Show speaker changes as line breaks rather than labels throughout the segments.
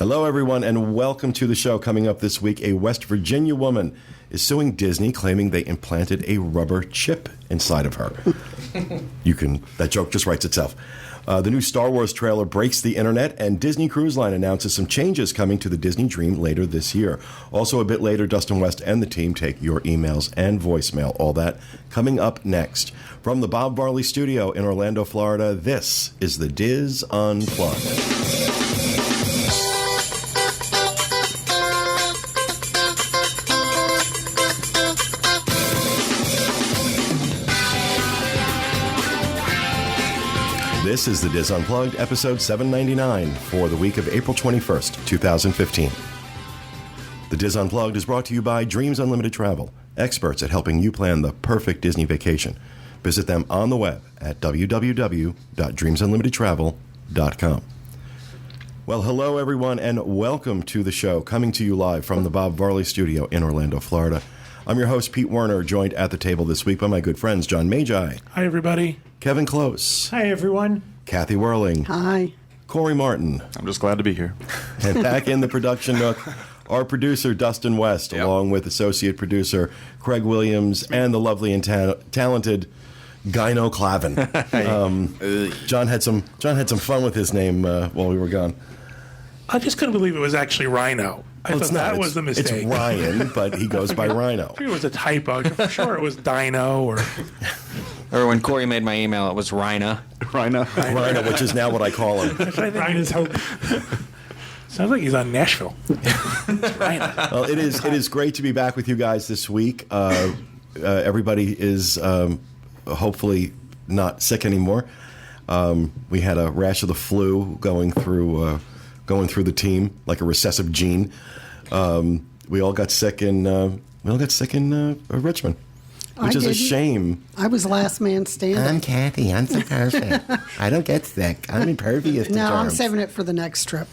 Hello, everyone, and welcome to the show. Coming up this week, a West Virginia woman is suing Disney, claiming they implanted a rubber chip inside of her. That joke just writes itself. The new Star Wars trailer breaks the internet, and Disney Cruise Line announces some changes coming to the Disney Dream later this year. Also, a bit later, Dustin West and the team take your emails and voicemail. All that coming up next. From the Bob Varley Studio in Orlando, Florida, this is the Diz Unplugged. This is the Diz Unplugged, episode 799 for the week of April 21st, 2015. The Diz Unplugged is brought to you by Dreams Unlimited Travel, experts at helping you plan the perfect Disney vacation. Visit them on the web at www.dreamsunlimitedtravel.com. Well, hello, everyone, and welcome to the show, coming to you live from the Bob Varley Studio in Orlando, Florida. I'm your host, Pete Werner, joined at the table this week by my good friends, John Magi.
Hi, everybody.
Kevin Close.
Hi, everyone.
Kathy Whirling.
Hi.
Corey Martin.
I'm just glad to be here.
And back in the production nook, our producer, Dustin West, along with associate producer Craig Williams and the lovely and talented Gyno Clavin. John had some fun with his name while we were gone.
I just couldn't believe it was actually Rhino. I thought that was the mistake.
It's Ryan, but he goes by Rhino.
I figured it was a typo. I'm sure it was Dino or
when Corey made my email, it was Rhino,
which is now what I call him.
Rhino's hope.
Sounds like he's on Nashville. Rhino.
Well, it is great to be back with you guys this week. Everybody is hopefully not sick anymore. We had a rash of the flu going through the team like a recessive gene. We all got sick in Richmond, which is a shame.
I was last man standing.
I'm Kathy. I'm so perfect. I don't get sick. I'm impervious to
No,
germs.
I'm saving it for the next trip.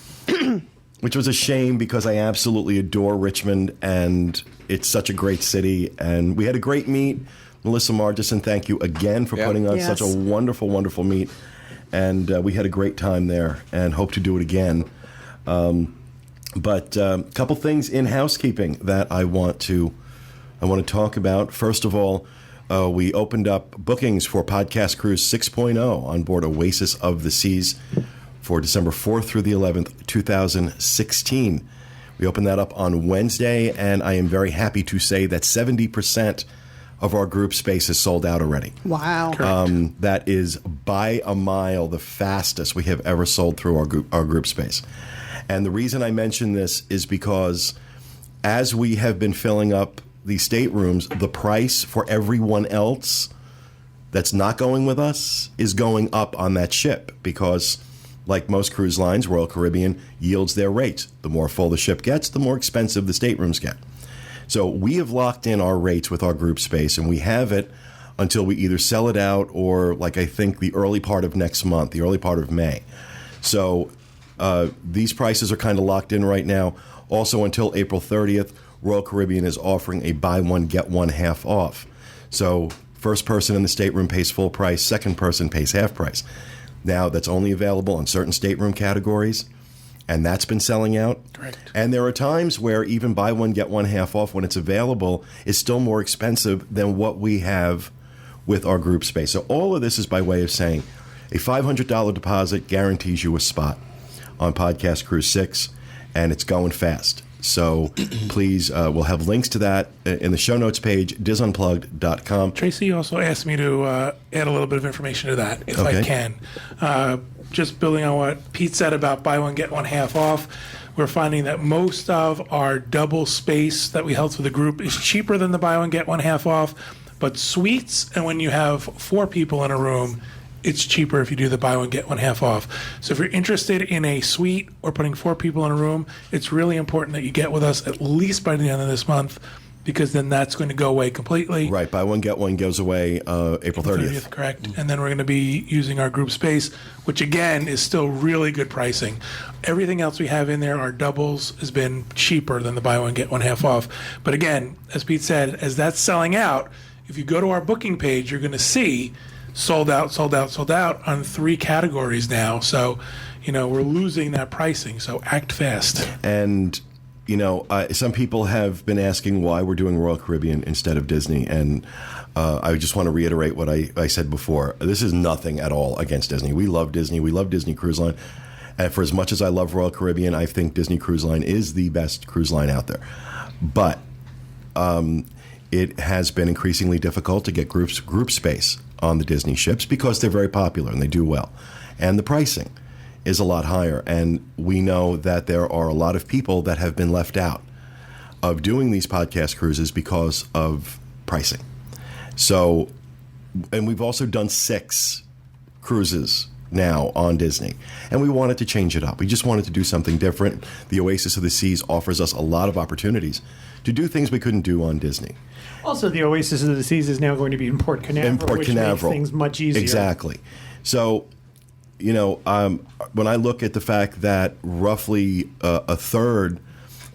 Which was a shame because I absolutely adore Richmond, and it's such a great city. And we had a great meet. Melissa Margison, thank you again for putting on such a wonderful, wonderful meet. And we had a great time there and hope to do it again. But a couple things in housekeeping that I want to talk about. First of all, we opened up bookings for Podcast Cruise 6.0 on board Oasis of the Seas for December 4th through the 11th, 2016. We opened that up on Wednesday, and I am very happy to say that 70% of our group space is sold out already.
Wow.
That is by a mile the fastest we have ever sold through our group space. And the reason I mention this is because as we have been filling up the staterooms, the price for everyone else that's not going with us is going up on that ship because, like most cruise lines, Royal Caribbean yields their rates. The more full the ship gets, the more expensive the staterooms get. So we have locked in our rates with our group space, and we have it until we either sell it out or, like I think, the early part of next month, the early part of May. So these prices are kind of locked in right now. Also, until April 30th, Royal Caribbean is offering a buy one, get one half off. So first person in the stateroom pays full price, second person pays half price. Now, that's only available on certain stateroom categories, and that's been selling out.
Correct.
And there are times where even buy one, get one half off when it's available is still more expensive than what we have with our group space. So all of this is by way of saying a $500 deposit guarantees you a spot on Podcast Cruise 6, and it's going fast. So please, we'll have links to that in the show notes page, disunplugged.com.
Tracy also asked me to add a little bit of information to that, if I can. Just building on what Pete said about buy one, get one half off, we're finding that most of our double space that we held for the group is cheaper than the buy one, get one half off. But suites, and when you have 4 people in a room, it's cheaper if you do the buy one, get one half off. So if you're interested in a suite or putting 4 people in a room, it's really important that you get with us at least by the end of this month, because then that's going to go away completely.
Right, buy one, get one goes away April 30th.
Correct. And then we're going to be using our group space, which again is still really good pricing. Everything else we have in there, our doubles, has been cheaper than the buy one, get one half off. But again, as Pete said, as that's selling out, if you go to our booking page, you're going to see sold out, sold out, sold out on 3 categories now. So, we're losing that pricing. So act fast.
And some people have been asking why we're doing Royal Caribbean instead of Disney, and I just want to reiterate what I said before. This is nothing at all against Disney. We love Disney. We love Disney Cruise Line. And for as much as I love Royal Caribbean, I think Disney Cruise Line is the best cruise line out there. But it has been increasingly difficult to get group space on the Disney ships because they're very popular and they do well. And the pricing is a lot higher. And we know that there are a lot of people that have been left out of doing these podcast cruises because of pricing. So, and we've also done 6 cruises now on Disney, and we wanted to change it up. We just wanted to do something different. The Oasis of the Seas offers us a lot of opportunities to do things we couldn't do on Disney.
Also, the Oasis of the Seas is now going to be in Port Canaveral, which makes things much easier.
Exactly. So, when I look at the fact that roughly a third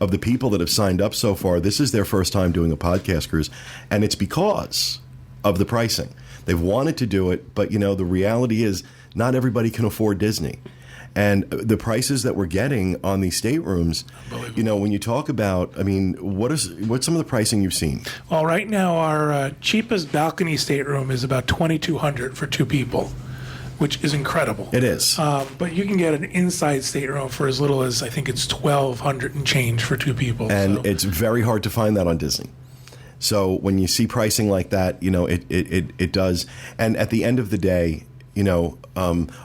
of the people that have signed up so far, this is their first time doing a podcast cruise, and it's because of the pricing. They've wanted to do it, but the reality is not everybody can afford Disney. And the prices that we're getting on these staterooms, when you talk about, what's some of the pricing you've seen?
Well, right now our cheapest balcony stateroom is about $2,200 for 2 people, which is incredible.
It is.
But you can get an inside stateroom for as little as, I think it's $1,200 and change for 2 people.
And it's very hard to find that on Disney. So when you see pricing like that, it does. And at the end of the day,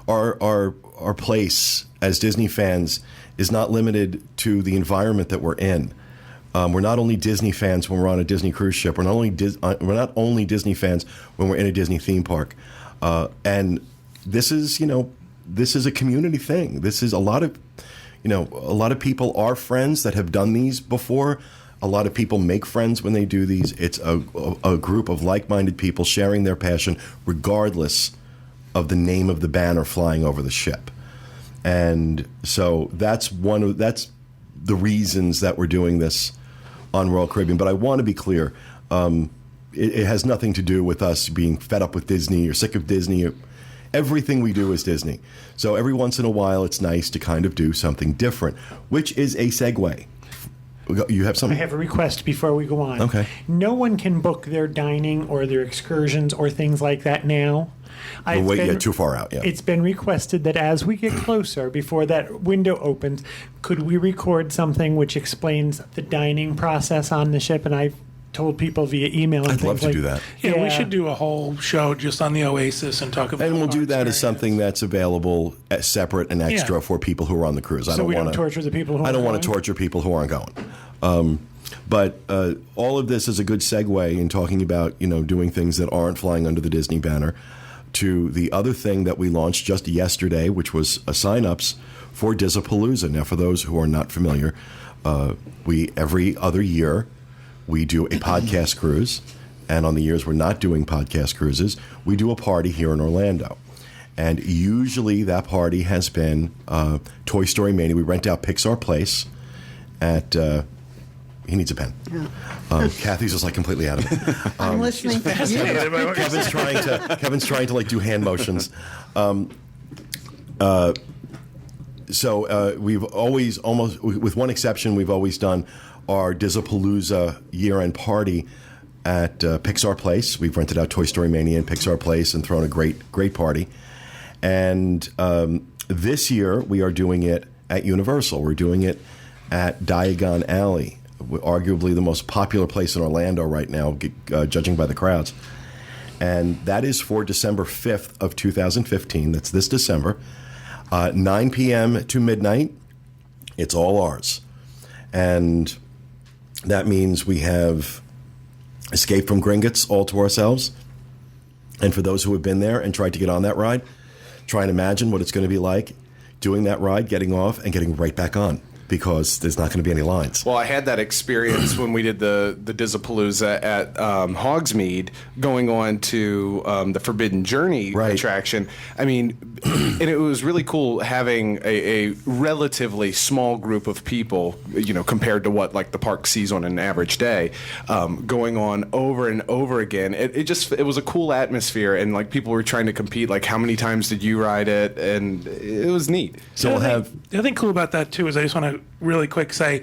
our place as Disney fans is not limited to the environment that we're in. We're not only Disney fans when we're on a Disney cruise ship. We're not only Disney fans when we're in a Disney theme park. And this is a community thing. This is a lot of people are friends that have done these before. A lot of people make friends when they do these. It's a group of like-minded people sharing their passion, regardless of the name of the banner flying over the ship. And so that's the reasons that we're doing this on Royal Caribbean. But I want to be clear, it has nothing to do with us being fed up with Disney or sick of Disney. Everything we do is Disney. So every once in a while, it's nice to kind of do something different, which is a segue. You have something?
I have a request before we go on.
Okay.
No one can book their dining or their excursions or things like that now.
Too far out, yeah.
It's been requested that as we get closer, before that window opens, could we record something which explains the dining process on the ship? And I've told people via email and
I'd love to do that.
Yeah, we should do a whole show just on the Oasis and talk about.
And we'll do that as something that's available as separate and extra for people who are on the cruise.
So we don't torture the people who aren't
I don't want
going?
to torture people who aren't going. But all of this is a good segue in talking about doing things that aren't flying under the Disney banner to the other thing that we launched just yesterday, which was sign-ups for DISapalooza. Now, for those who are not familiar, we every other year we do a podcast cruise, and on the years we're not doing podcast cruises, we do a party here in Orlando. And usually that party has been Toy Story Mania. We rent out Pixar Place at... he needs a pen. Yeah. Kathy's just completely out of it.
I'm listening to you.
Kevin's trying to do hand motions. So we've always, almost with one exception, we've always done our DISapalooza year-end party at Pixar Place. We've rented out Toy Story Mania and Pixar Place and thrown a great party. And this year we are doing it at Universal. We're doing it at Diagon Alley, arguably the most popular place in Orlando right now, judging by the crowds. And that is for December 5th of 2015. That's this December. 9 p.m. to midnight. It's all ours. And that means we have Escape from Gringotts all to ourselves. And for those who have been there and tried to get on that ride, try and imagine what it's going to be like doing that ride, getting off, and getting right back on. because there's not going to be any lines.
Well, I had that experience when we did the DISapalooza at Hogsmeade, going on to the Forbidden Journey attraction. I mean, and it was really cool having a relatively small group of people, compared to what like the park sees on an average day, going on over and over again. It was a cool atmosphere, and like people were trying to compete. Like, how many times did you ride it? And it was neat.
So we'll have.
The other thing cool about that too is I just want to really quick say,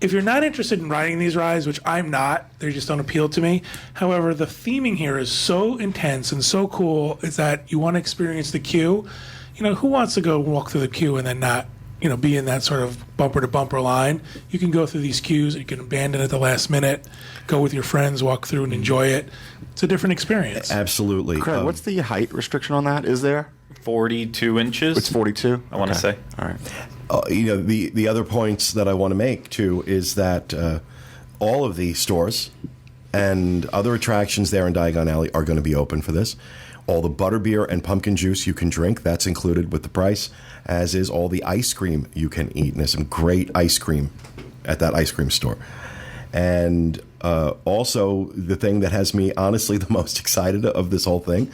if you're not interested in riding these rides, which I'm not, they just don't appeal to me. However, the theming here is so intense and so cool is that you want to experience the queue. Who wants to go walk through the queue and then not, be in that sort of bumper to bumper line? You can go through these queues, you can abandon at the last minute, go with your friends, walk through and enjoy it. It's a different experience.
Absolutely.
Craig, what's the height restriction on that? Is there?
42 inches.
It's 42?
I want to say.
All right.
The other points that I want to make, too, is that all of the stores and other attractions there in Diagon Alley are going to be open for this. All the butterbeer and pumpkin juice you can drink, that's included with the price, as is all the ice cream you can eat. And there's some great ice cream at that ice cream store. And also, the thing that has me honestly the most excited of this whole thing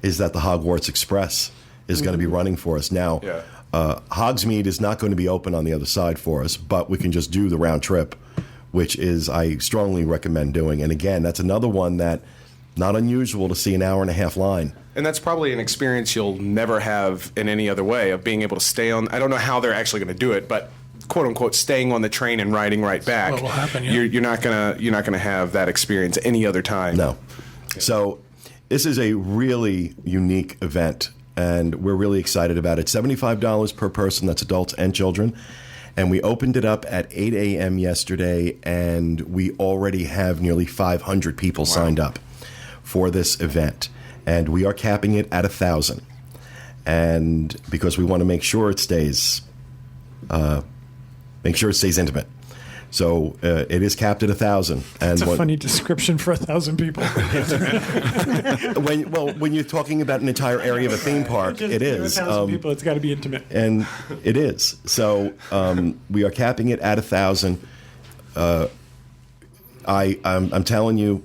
is that the Hogwarts Express is going to be running for us. Now, Hogsmeade is not going to be open on the other side for us, but we can just do the round trip, which is I strongly recommend doing. And again, that's another one that not unusual to see an hour and a half line.
And that's probably an experience you'll never have in any other way, of being able to stay on. I don't know how they're actually going to do it, but quote unquote staying on the train and riding right back.
What will happen? Yeah.
You're not gonna have that experience any other time.
No. So this is a really unique event, and we're really excited about it. $75 per person. That's adults and children. And we opened it up at 8 a.m. yesterday, and we already have nearly 500 people signed up for this event. And we are capping it at 1,000. And because we want to make sure it stays intimate. So it is capped at 1,000.
It's a funny description for 1,000 people.
when you're talking about an entire area of a theme park, it is.
1,000 people, it's got to be intimate.
And it is. So we are capping it at 1,000. I'm telling you,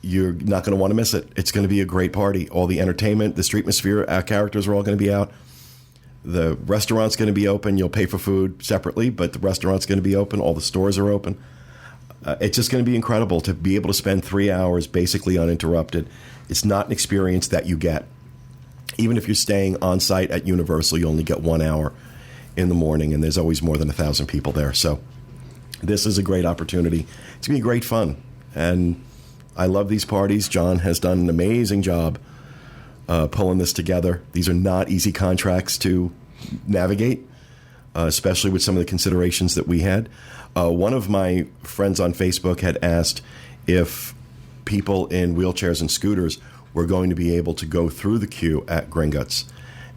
you're not going to want to miss it. It's going to be a great party. All the entertainment, the Streetmosphere, our characters are all going to be out. The restaurant's going to be open. You'll pay for food separately, but the restaurant's going to be open. All the stores are open. It's just going to be incredible to be able to spend 3 hours basically uninterrupted. It's not an experience that you get. Even if you're staying on site at Universal, you only get 1 hour in the morning, and there's always more than 1,000 people there. So this is a great opportunity. It's going to be great fun. And I love these parties. John has done an amazing job pulling this together. These are not easy contracts to navigate, especially with some of the considerations that we had. One of my friends on Facebook had asked if people in wheelchairs and scooters were going to be able to go through the queue at Gringotts.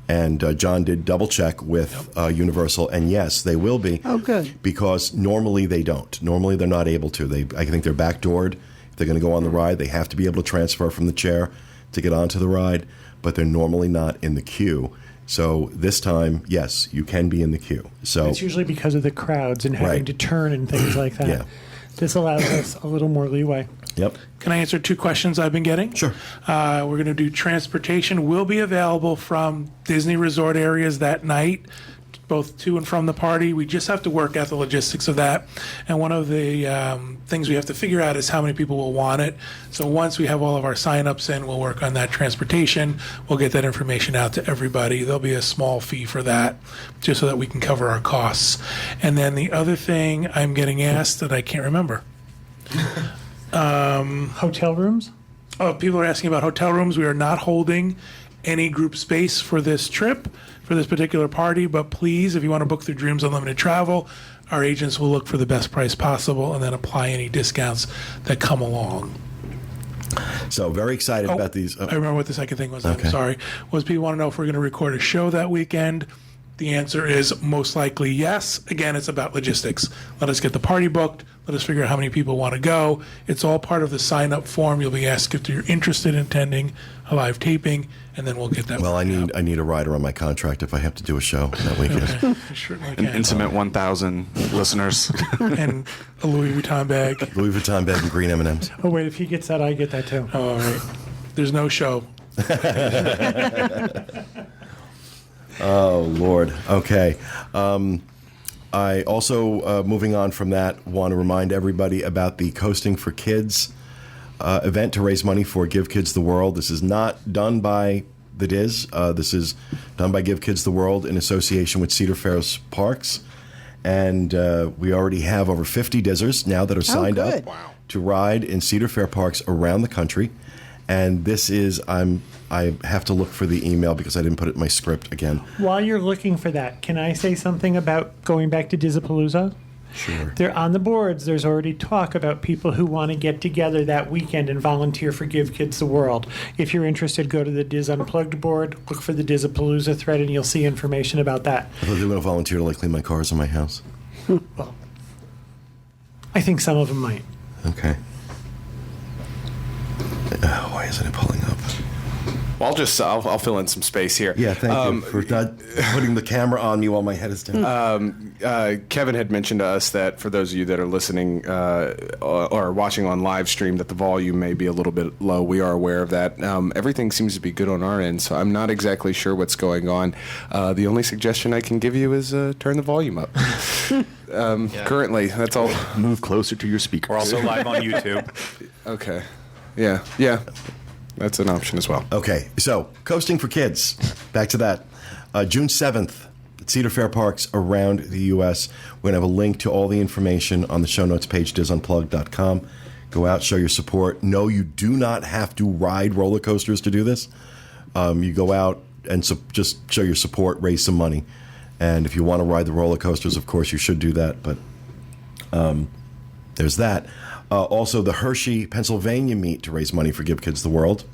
And John did double check with Universal, and yes, they will be.
Oh, good.
Because normally they don't. Normally they're not able to. I think they're backdoored. If they're going to go on the ride, they have to be able to transfer from the chair to get onto the ride, but they're normally not in the queue. So this time, yes, you can be in the queue. So
it's usually because of the crowds and having to turn and things like that.
Yeah.
This allows us a little more leeway.
Yep.
Can I answer 2 questions I've been getting?
Sure.
We're going to do transportation will be available from Disney resort areas that night, both to and from the party. We just have to work out the logistics of that. And one of the things we have to figure out is how many people will want it. So once we have all of our signups in, we'll work on that transportation. We'll get that information out to everybody. There'll be a small fee for that, just so that we can cover our costs. And then the other thing I'm getting asked that I can't remember.
Hotel rooms?
Oh, people are asking about hotel rooms. We are not holding any group space for this trip, for this particular party, but please, if you want to book through Dreams Unlimited Travel, our agents will look for the best price possible and then apply any discounts that come along.
So very excited about these.
I remember what the second thing was.
Okay.
I'm sorry. Was people want to know if we're going to record a show that weekend. The answer is most likely yes. Again, it's about logistics. Let us get the party booked. Let us figure out how many people want to go. It's all part of the sign-up form. You'll be asked if you're interested in attending a live taping, and then we'll get that.
Well, I need a rider on my contract if I have to do a show that weekend.
Okay. Certainly can.
An intimate 1,000 listeners.
And a Louis Vuitton bag.
Louis Vuitton bag and green M&Ms.
Oh, wait, if he gets that, I get that too.
Oh, all right. There's no show.
Oh, Lord. Okay. I also, moving on from that, want to remind everybody about the Coasting for Kids event to raise money for Give Kids the World. This is not done by the DIS. This is done by Give Kids the World in association with Cedar Fair's Parks. And we already have over 50 DISers now that are signed up to ride in Cedar Fair parks around the country. And this is, I have to look for the email because I didn't put it in my script again.
While you're looking for that, can I say something about going back to DISapalooza?
Sure.
They're on the boards. There's already talk about people who want to get together that weekend and volunteer for Give Kids the World. If you're interested, go to the DIS Unplugged board, look for the DISapalooza thread, and you'll see information about that.
I thought they were going to volunteer to like clean my cars in my house.
Well, I think some of them might.
Okay. Why isn't it pulling up?
Well, I'll fill in some space here.
Yeah, thank you for not putting the camera on me while my head is down.
Kevin had mentioned to us that for those of you that are listening or watching on live stream, that the volume may be a little bit low. We are aware of that. Everything seems to be good on our end, so I'm not exactly sure what's going on. The only suggestion I can give you is turn the volume up. Currently, that's all.
Move closer to your speaker.
We're also live on YouTube.
Okay. Yeah. That's an option as well.
Okay, so Coasting for Kids. Back to that. June 7th at Cedar Fair Parks around the U.S. We're going to have a link to all the information on the show notes page, disunplugged.com. Go out, show your support. No, you do not have to ride roller coasters to do this. You go out and just show your support, raise some money. And if you want to ride the roller coasters, of course, you should do that. But there's that. Also, the Hershey, Pennsylvania meet to raise money for Give Kids the World.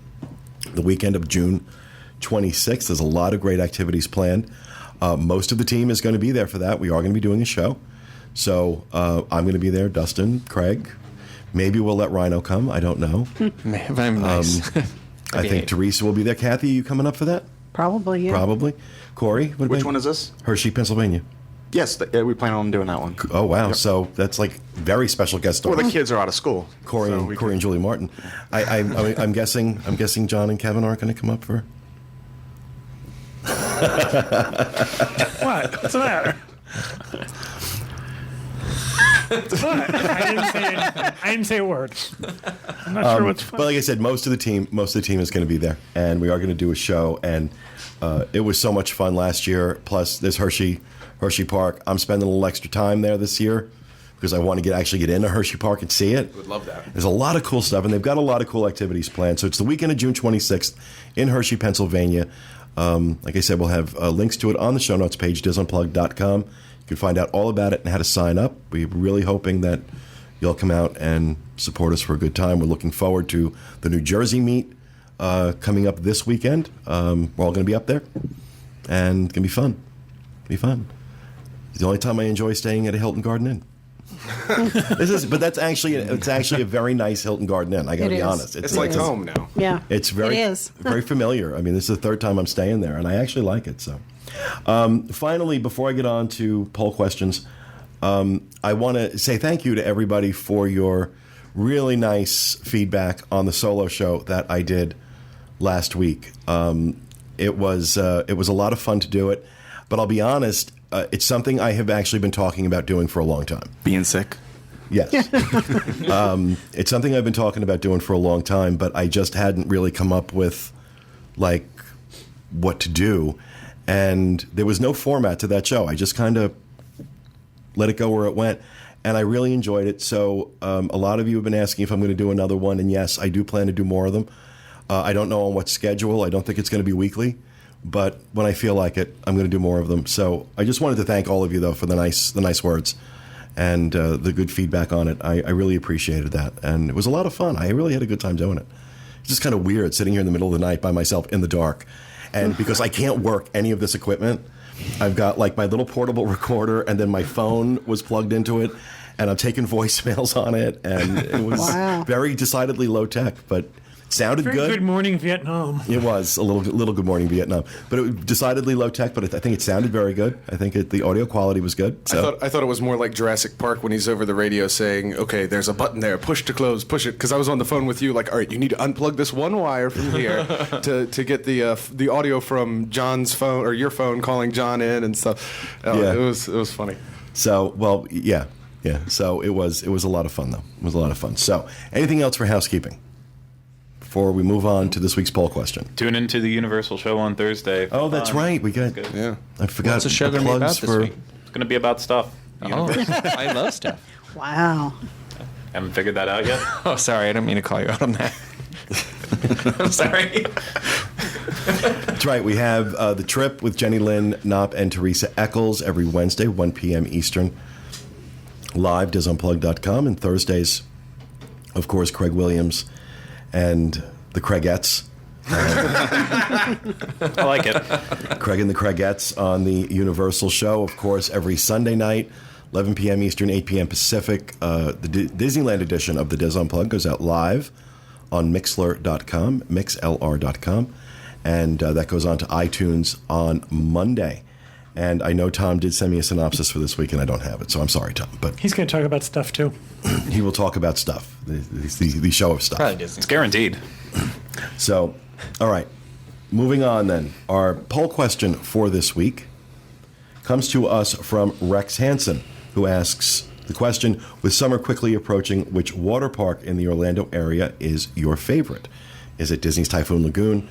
The weekend of June 26th. There's a lot of great activities planned. Most of the team is going to be there for that. We are going to be doing a show. So I'm going to be there. Dustin, Craig. Maybe we'll let Rhino come. I don't know.
Very nice.
I think Teresa will be there. Kathy, are you coming up for that?
Probably, yeah.
Probably. Corey?
Which one is this?
Hershey, Pennsylvania.
Yes, we plan on doing that one.
Oh, wow. Yep. So that's like very special guest stars.
Well, the kids are out of school.
Corey and Julie Martin. I'm guessing John and Kevin aren't going to come up for.
What? What's the matter?
What? I didn't say anything. I didn't say a word.
I'm not sure what's funny.
But like I said, most of the team is going to be there, and we are going to do a show. And it was so much fun last year. Plus, there's Hershey Park. I'm spending a little extra time there this year because I want to actually get into Hershey Park and see it.
Would love that.
There's a lot of cool stuff, and they've got a lot of cool activities planned. So it's the weekend of June 26th in Hershey, Pennsylvania. Like I said, we'll have links to it on the show notes page, disunplugged.com. You can find out all about it and how to sign up. We're really hoping that you'll come out and support us for a good time. We're looking forward to the New Jersey meet coming up this weekend. We're all going to be up there, and it's going to be fun. It's the only time I enjoy staying at a Hilton Garden Inn. But it's actually a very nice Hilton Garden Inn. I got to be honest.
It's like home now.
Yeah,
it's very familiar. I mean, this is the third time I'm staying there, and I actually like it. So, finally, before I get on to poll questions, I want to say thank you to everybody for your really nice feedback on the solo show that I did last week. It was a lot of fun to do it, but I'll be honest. It's something I have actually been talking about doing for a long time.
Being sick?
Yes. It's something I've been talking about doing for a long time, but I just hadn't really come up with, like, what to do. And there was no format to that show. I just kind of let it go where it went. And I really enjoyed it. So a lot of you have been asking if I'm going to do another one. And yes, I do plan to do more of them. I don't know on what schedule. I don't think it's going to be weekly. But when I feel like it, I'm going to do more of them. So I just wanted to thank all of you, though, for the nice words and the good feedback on it. I really appreciated that. And it was a lot of fun. I really had a good time doing it. It's just kind of weird sitting here in the middle of the night by myself in the dark And because I can't work any of this equipment, I've got like my little portable recorder, and then my phone was plugged into it, and I'm taking voicemails on it, and it was very decidedly low tech, but it sounded
Very
good.
Good Morning Vietnam.
It was a little Good Morning Vietnam, but it was decidedly low tech. But I think it sounded very good. I think the audio quality was good. So.
I thought it was more like Jurassic Park when he's over the radio saying, "Okay, there's a button there. Push to close. Push it." Because I was on the phone with you, like, "All right, you need to unplug this one wire from here to get the audio from John's phone or your phone calling John in and stuff." It was funny.
So yeah. So it was a lot of fun though. It was a lot of fun. So anything else for housekeeping before we move on to this week's poll question?
Tune into the Universal show on Thursday.
Oh, that's right. We got.
Yeah.
I forgot.
What's the show going to be about this week?
It's going to be about stuff.
Oh, I love stuff.
Wow.
Haven't figured that out yet?
Oh, sorry. I didn't mean to call you out on that. I'm sorry.
That's right. We have the trip with Jenny Lynn Knopp and Teresa Eccles every Wednesday, 1 p.m. Eastern, live, DISunplugged.com, and Thursdays, of course, Craig Williams and the Craigettes.
I like it.
Craig and the Craigettes on the Universal show, of course, every Sunday night, 11 p.m. Eastern, 8 p.m. Pacific. The Disneyland edition of the Diz Unplugged goes out live on Mixlr.com, Mixlr.com, and that goes on to iTunes on Monday. And I know Tom did send me a synopsis for this week, and I don't have it, so I'm sorry, Tom. But
He's going to talk about stuff, too.
he will talk about stuff, the show of stuff.
Probably Disney.
It's guaranteed.
So, all right, moving on then. Our poll question for this week comes to us from Rex Hansen, who asks the question, with summer quickly approaching, which water park in the Orlando area is your favorite? Is it Disney's Typhoon Lagoon,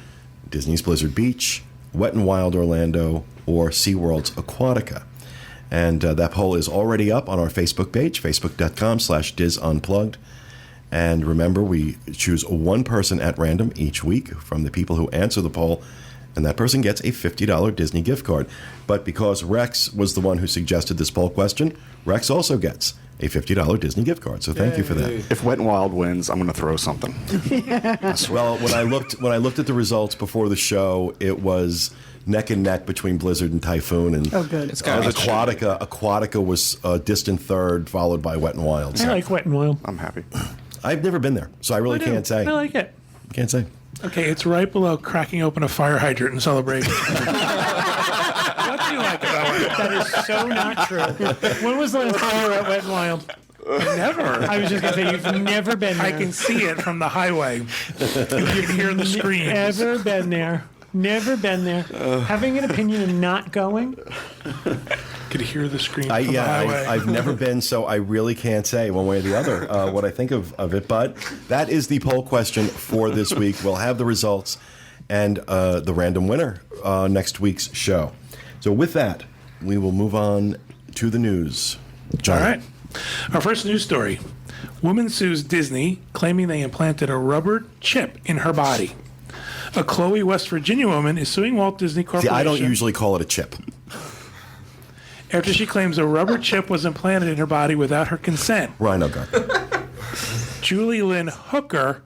Disney's Blizzard Beach, Wet n Wild Orlando, or SeaWorld's Aquatica? And that poll is already up on our Facebook page, facebook.com/DisUnplugged. And remember, we choose one person at random each week from the people who answer the poll, and that person gets a $50 Disney gift card. But because Rex was the one who suggested this poll question, Rex also gets a $50 Disney gift card. So thank you for that.
If Wet n Wild wins, I'm going to throw something.
Well, when I looked at the results before the show, it was neck and neck between Blizzard and Typhoon, and
Oh, good. It's
Aquatica was a distant third, followed by Wet n Wild.
I like Wet n Wild.
I'm happy.
I've never been there, so I really can't say.
I like it.
Can't say.
Okay, it's right below cracking open a fire hydrant in celebration. What do you like about it?
That is so not true. When was the last time you were at Wet n Wild?
Never.
I was just going to say, you've never been there.
I can see it from the highway. You can hear the screams.
Never been there. Never been there. Having an opinion and not going?
Could hear the screams from the highway.
I've never been, so I really can't say one way or the other what I think of it. But that is the poll question for this week. We'll have the results and the random winner next week's show. So with that, we will move on to the news. John.
All right. Our first news story. Woman sues Disney, claiming they implanted a rubber chip in her body. A Chloe, West Virginia woman is suing Walt Disney Corporation.
See, I don't usually call it a chip.
After she claims a rubber chip was implanted in her body without her consent.
Rhino gun.
Julie Lynn Hooker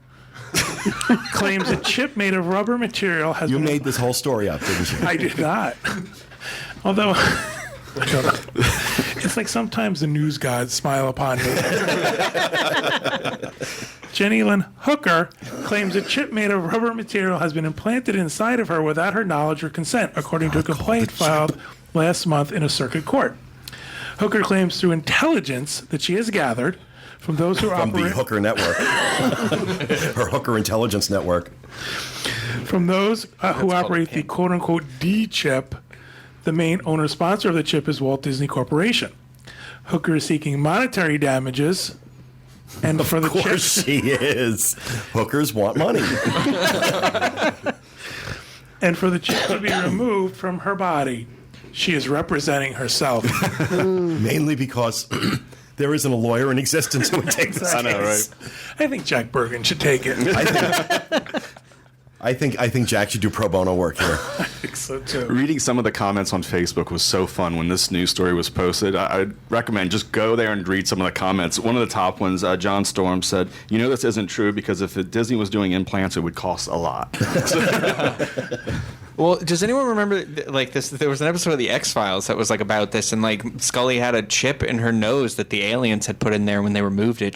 claims a chip made of rubber material has
You
been...
made this whole story up, didn't you?
I did not. Although, I don't know. It's like sometimes the news gods smile upon you. Jenny Lynn Hooker claims a chip made of rubber material has been implanted inside of her without her knowledge or consent, according to a complaint filed last month in a circuit court. Hooker claims through intelligence that she has gathered from those who
From
operate...
the Hooker Network. Her Hooker Intelligence Network.
From those who operate the quote-unquote D chip. The main owner-sponsor of the chip is Walt Disney Corporation. Hooker is seeking monetary damages, and for the chip...
Of course she is. Hookers want money.
And for the chip to be removed from her body. She is representing herself.
Mainly because there isn't a lawyer in existence who would take this
I know,
case.
right? I think Jack Bergen should take it.
I think Jack should do pro bono work here.
I think so too.
Reading some of the comments on Facebook was so fun when this news story was posted. I'd recommend just go there and read some of the comments. One of the top ones, John Storm said, "You know this isn't true because if Disney was doing implants, it would cost a lot."
Well, does anyone remember like this? There was an episode of the X-Files that was like about this, and like Scully had a chip in her nose that the aliens had put in there when they removed it.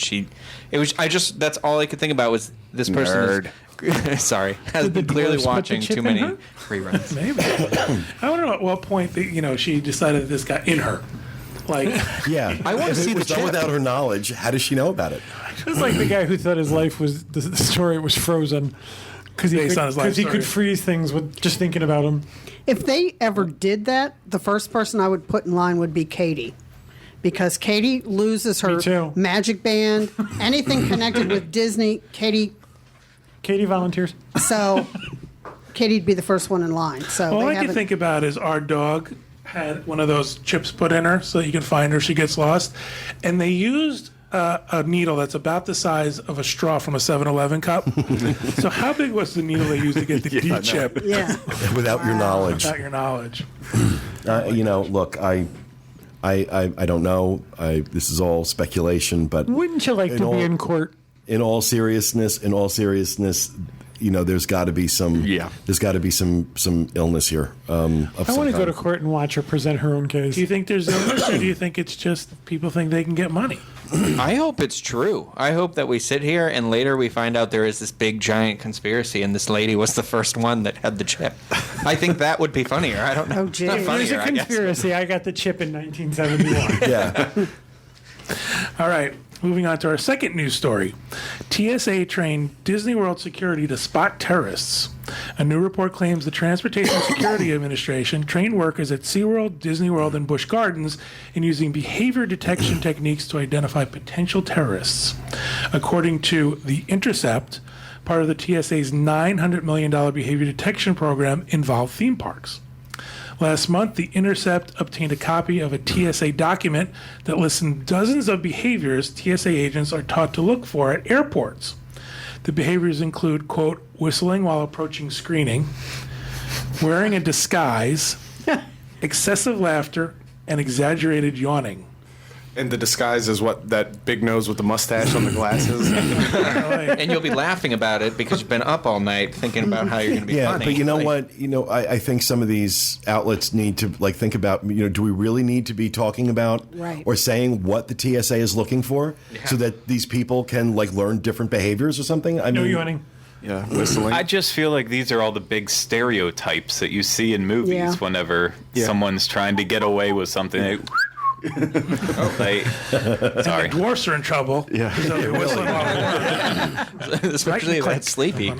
That's all I could think about was this person. Sorry, has been clearly watching too many reruns.
Maybe. I don't know at what point she decided that this got in her. Like,
yeah,
I want to see
it was
the
done
chip.
without her knowledge. How does she know about it?
It was like the guy who thought his life was the story was frozen because he could freeze things with just thinking about him.
If they ever did that, the first person I would put in line would be Katie. Because Katie loses her magic band, anything connected with Disney, Katie
volunteers.
So Katie'd be the first one in line. So
all I can think about is our dog had one of those chips put in her so you can find her if she gets lost. And they used a needle that's about the size of a straw from a 7-Eleven cup. So how big was the needle they used to get the D chip?
Yeah.
Without your knowledge.
Without your knowledge.
Look, I don't know. This is all speculation, but
wouldn't you like to be in court?
In all seriousness, there's got to be some. Yeah. There's got to be some illness here.
I want to go to court and watch her present her own case.
Do you think there's illness, or do you think it's just people think they can get money?
I hope it's true. I hope that we sit here and later we find out there is this big giant conspiracy and this lady was the first one that had the chip. I think that would be funnier. I don't know.
Oh, gee.
There's a conspiracy. I got the chip in 1971.
Yeah.
All right. Moving on to our second news story. TSA trained Disney World security to spot terrorists. A new report claims the Transportation Security Administration trained workers at SeaWorld, Disney World, and Busch Gardens in using behavior detection techniques to identify potential terrorists. According to The Intercept, part of the TSA's $900 million behavior detection program involved theme parks. Last month, The Intercept obtained a copy of a TSA document that lists dozens of behaviors TSA agents are taught to look for at airports. The behaviors include, quote, whistling while approaching screening, wearing a disguise, excessive laughter, and exaggerated yawning.
And the disguise is what, that big nose with the mustache on the glasses?
And you'll be laughing about it because you've been up all night thinking about how you're going to be funny.
But you know what? I think some of these outlets need to think about, do we really need to be talking about or saying what the TSA is looking for so that these people can learn different behaviors or something?
No yawning.
Yeah, whistling.
I just feel like these are all the big stereotypes that you see in movies whenever someone's trying to get away with something. Sorry.
The dwarfs are in trouble.
Yeah.
Especially if that's sleepy.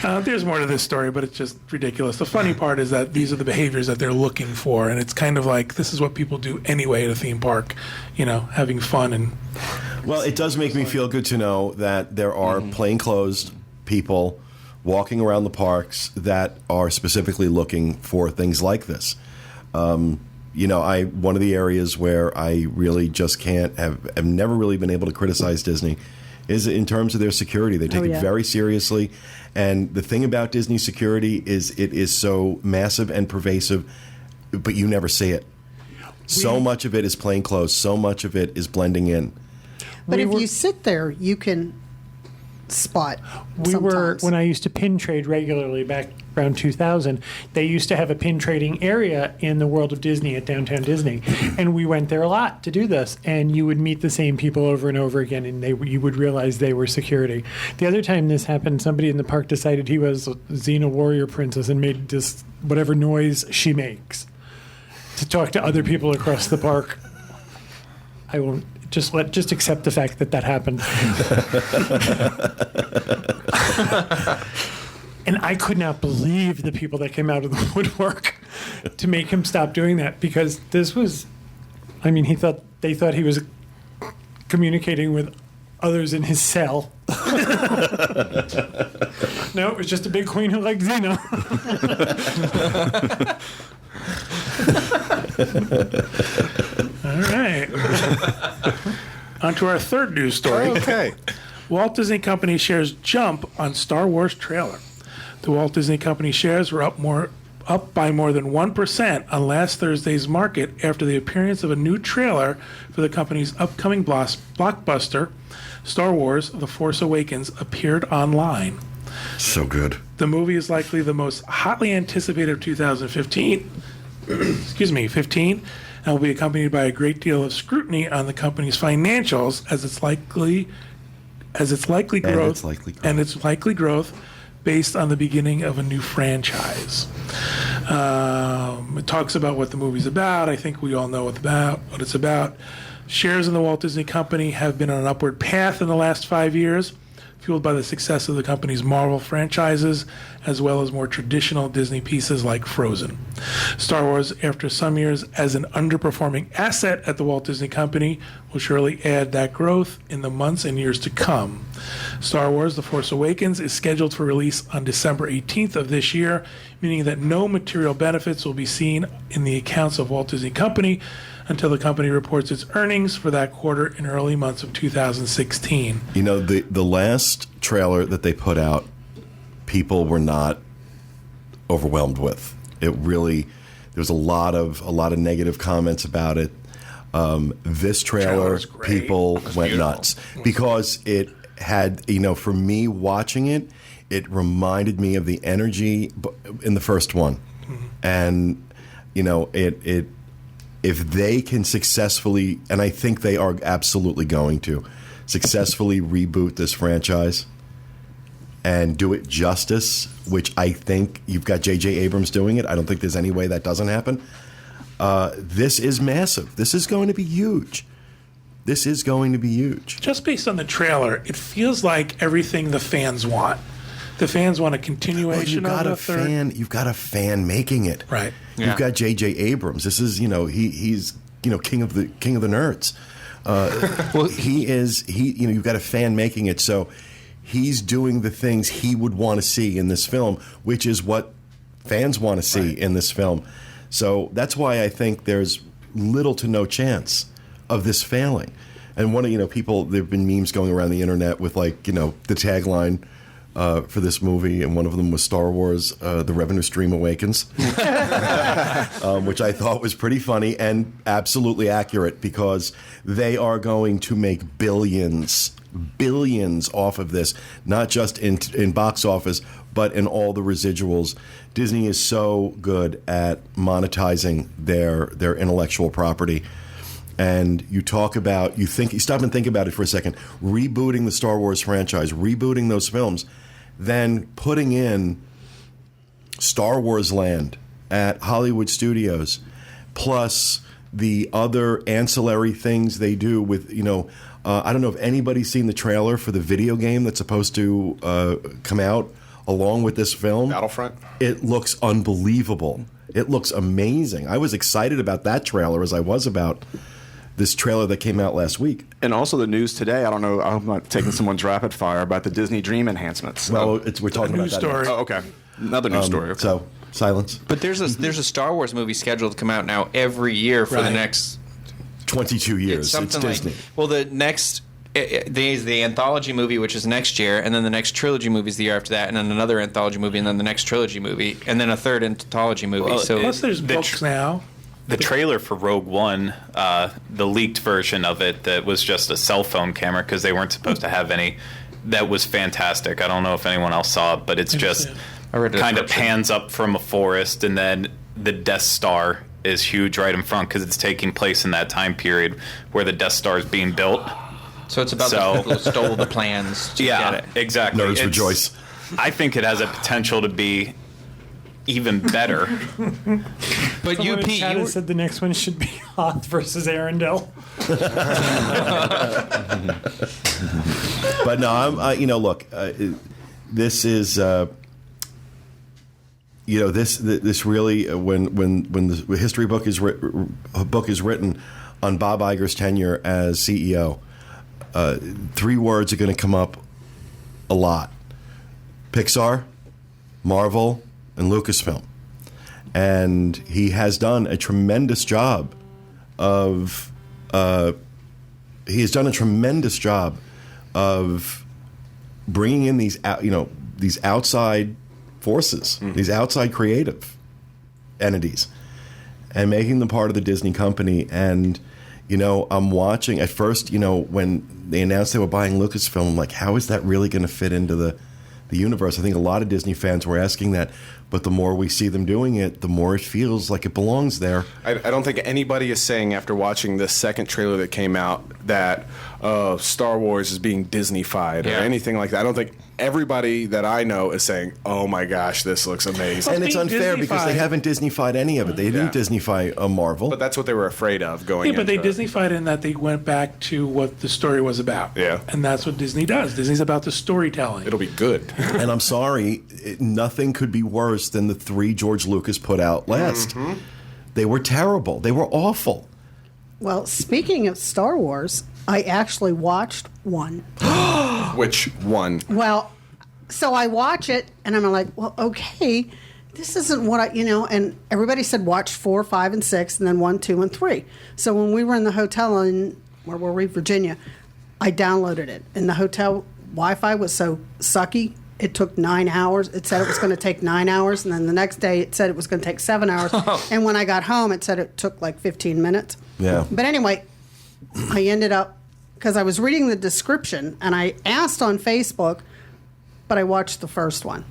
There's more to this story, but it's just ridiculous. The funny part is that these are the behaviors that they're looking for, and it's kind of like this is what people do anyway at a theme park, having fun. And
well, it does make me feel good to know that there are plainclothes people walking around the parks that are specifically looking for things like this. One of the areas where I really just have never really been able to criticize Disney is in terms of their security. They take it very seriously. And the thing about Disney security is it is so massive and pervasive, but you never see it. So much of it is plainclothes. So much of it is blending in.
But if you sit there, you can spot
when I used to pin trade regularly back around 2000, they used to have a pin trading area in the World of Disney at Downtown Disney, and we went there a lot to do this, and you would meet the same people over and over again, and you would realize they were security. The other time this happened, somebody in the park decided he was a Xena warrior princess and made this whatever noise she makes to talk to other people across the park. I won't just accept the fact that happened. And I could not believe the people that came out of the woodwork to make him stop doing that, because this was, they thought he was communicating with others in his cell. No, it was just a big queen who liked Xena.
all right. On to our third news story.
Okay.
Walt Disney Company shares jump on Star Wars trailer. The Walt Disney Company shares were up by more than 1% on last Thursday's market after the appearance of a new trailer for the company's upcoming blockbuster, Star Wars The Force Awakens, appeared online.
So good.
The movie is likely the most hotly anticipated of 2015. Excuse me, 15, and will be accompanied by a great deal of scrutiny on the company's financials as its likely growth based on the beginning of a new franchise. It talks about what the movie's about. I think we all know what it's about. Shares in the Walt Disney Company have been on an upward path in the last 5 years, fueled by the success of the company's Marvel franchises, as well as more traditional Disney pieces like Frozen. Star Wars, after some years as an underperforming asset at the Walt Disney Company, will surely add that growth in the months and years to come. Star Wars The Force Awakens is scheduled for release on December 18th of this year, meaning that no material benefits will be seen in the accounts of Walt Disney Company until the company reports its earnings for that quarter in early months of 2016.
You know, the last trailer that they put out, people were not overwhelmed with. It really, there was a lot of negative comments about it. This trailer people went nuts because it had, you know, for me watching it, it reminded me of the energy in the first one. And, you know, it if they can successfully, and I think they are absolutely going to, successfully reboot this franchise and do it justice, which I think you've got J.J. Abrams doing it. I don't think there's any way that doesn't happen. This is massive. This is going to be huge. This is going to be huge.
Just based on the trailer, it feels like everything the fans want. The fans want a continuation of the third.
You've got a fan making it.
Right.
Yeah. You've got J.J. Abrams. This is, you know, he's, you know, king of the nerds. Well, you've got a fan making it, so he's doing the things he would want to see in this film, which is what fans want to see in this film. So that's why I think there's little to no chance of this failing. And one of, you know, people, there have been memes going around the internet with, like, you know, the tagline for this movie, and one of them was Star Wars, The Revenue Stream Awakens, which I thought was pretty funny and absolutely accurate, because they are going to make billions off of this, not just in box office, but in all the residuals. Disney is so good at monetizing their intellectual property. And you stop and think about it for a second, rebooting the Star Wars franchise, rebooting those films, then putting in Star Wars Land at Hollywood Studios, plus the other ancillary things they do with, you know, I don't know if anybody's seen the trailer for the video game that's supposed to come out along with this film.
Battlefront.
It looks unbelievable. It looks amazing. I was excited about that trailer as I was about this trailer that came out last week.
And also the news today, I don't know, I'm not taking someone's rapid fire, about the Disney Dream enhancements.
Well, we're talking about that
story.
Oh, okay. Another news story. Okay.
So, silence.
But there's a Star Wars movie scheduled to come out now every year for the next
22 years. It's Disney.
Like, well, the next, the anthology movie, which is next year, and then the next trilogy movie is the year after that, and then another anthology movie, and then the next trilogy movie, and then a third anthology movie.
Well,
so
plus there's books now.
The trailer for Rogue One, the leaked version of it that was just a cell phone camera because they weren't supposed to have any, that was fantastic. I don't know if anyone else saw it, but it's just kind of pans up from a forest, and then the Death Star is huge right in front because it's taking place in that time period where the Death Star is being built.
So it's about the people who stole the plans to get it.
Exactly.
Nerds rejoice.
I think it has a potential to be even better.
But someone in chat said the next one should be Hoth versus Arendelle.
But no, look, this is, this really, when the history book is written on Bob Iger's tenure as CEO, 3 words are going to come up a lot: Pixar, Marvel, and Lucasfilm. And he has done a tremendous job of bringing in these outside forces, these outside creative entities, and making them part of the Disney company. And I'm watching at first, when they announced they were buying Lucasfilm, I'm like, how is that really going to fit into the the universe. I think a lot of Disney fans were asking that, but the more we see them doing it, the more it feels like it belongs there.
I don't think anybody is saying after watching this second trailer that came out that Star Wars is being Disney-fied or anything like that. I don't think everybody that I know is saying, "Oh my gosh, this looks amazing."
And it's unfair because they haven't Disney-fied any of it. They didn't Disney-fy Marvel.
But that's what they were afraid of going
Yeah, but they
into it.
Disney-fied in that they went back to what the story was about.
Yeah.
And that's what Disney does. Disney's about the storytelling.
It'll be good.
And I'm sorry, nothing could be worse than the 3 George Lucas put out last.
Mm-hmm.
They were terrible. They were awful.
Well, speaking of Star Wars, I actually watched one.
Which one?
Well, so I watch it, and I'm like, well, okay, this isn't what and everybody said watch 4, 5, and 6, and then 1, 2, and 3. So when we were in the hotel in, where were we, Virginia, I downloaded it, and the hotel Wi-Fi was so sucky, it took 9 hours. It said it was going to take 9 hours, and then the next day it said it was going to take 7 hours. And when I got home, it said it took like 15 minutes.
Yeah.
But anyway, I ended up, because I was reading the description, and I asked on Facebook, but I watched the first one.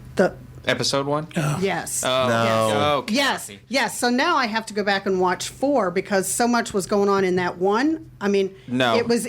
Episode 1?
Yes.
Oh,
No.
okay.
Yes. So now I have to go back and watch 4 because so much was going on in that one. I mean,
No.
it was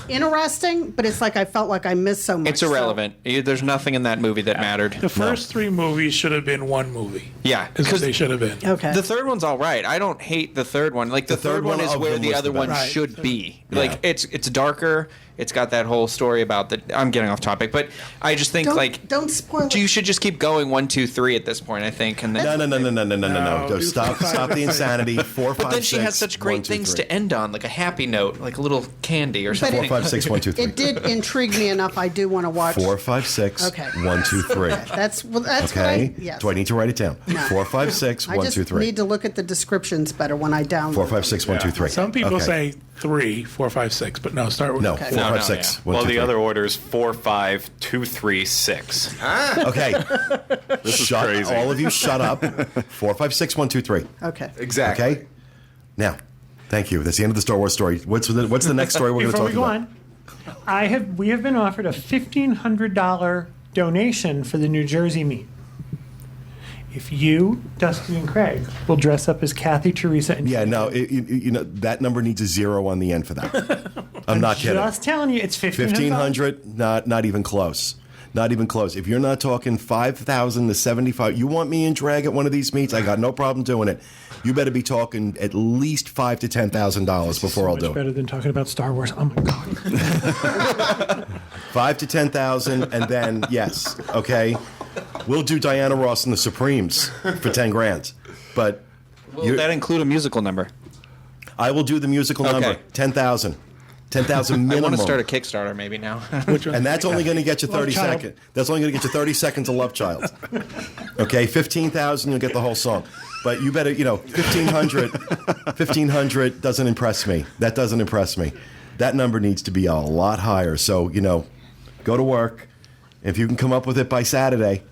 interesting, but it's like I felt like I missed so much.
It's irrelevant. There's nothing in that movie that mattered.
The first 3 movies should have been one movie.
Yeah,
Is what they should have been.
Okay.
The third one's all right. I don't hate the third one. Like the third one is
of
where
them
the
was
other
the
one
best.
should be.
Yeah.
Like it's darker. It's got that whole story about the. I'm getting off topic, but I just think
don't spoil it.
you should just keep going 1, 2, 3 at this point. I think, and then.
No. Stop the insanity. 4, 5, 6.
But then she has such great
1, 2,
things
3.
to end on, like a happy note, like a little candy or
But
something.
4, 5, 6, 1, 2, 3.
It did intrigue me enough. I do want to watch.
4, 5, 6.
Okay.
1, 2, 3.
That's what
Okay.
yes.
Do I need to write it down?
No.
4, 5, 6,
I
1,
just
2, 3.
need to look at the descriptions better when I download.
4, 5, 6, 1, 2, 3.
Some people
Okay.
say 3, 4, 5, 6, but no, start with
No.
Okay.
4, 5,
No,
6,
yeah.
1,
Well,
2,
the
3.
other order is 4, 5, 2, 3, 6.
Okay.
This is
Shut,
crazy.
all of you shut up. 4, 5, 6, 1, 2, 3.
Okay.
Exactly.
Okay? Now, thank you. That's the end of the Star Wars story. What's the next story we're going to
Before
talk
we go
about?
on, we have been offered a $1,500 donation for the New Jersey meet. If you, Dustin, and Craig will dress up as Kathy, Teresa, and
Yeah, no, that number needs a 0 on the end for that. I'm not kidding.
just telling you, it's $1,500.
1,500, not even close. Not even close. If you're not talking 5,000 to 75, you want me in drag at one of these meets? I got no problem doing it. You better be talking at least $5,000 to $10,000 before I'll do
Much
it.
better than talking about Star Wars. Oh my God.
5,000 to 10,000, and then yes, okay. We'll do Diana Ross and the Supremes for 10 grand, but
Will that include a musical number?
I will do the musical number. 10,000. 10,000 minimum.
I want to start a Kickstarter maybe now.
And that's only going to get you 30
Child.
seconds. That's only going to get you 30 seconds of Love Child. Okay, 15,000, you'll get the whole song. But you better, 1,500 doesn't impress me. That doesn't impress me. That number needs to be a lot higher. So, go to work. If you can come up with it by Saturday,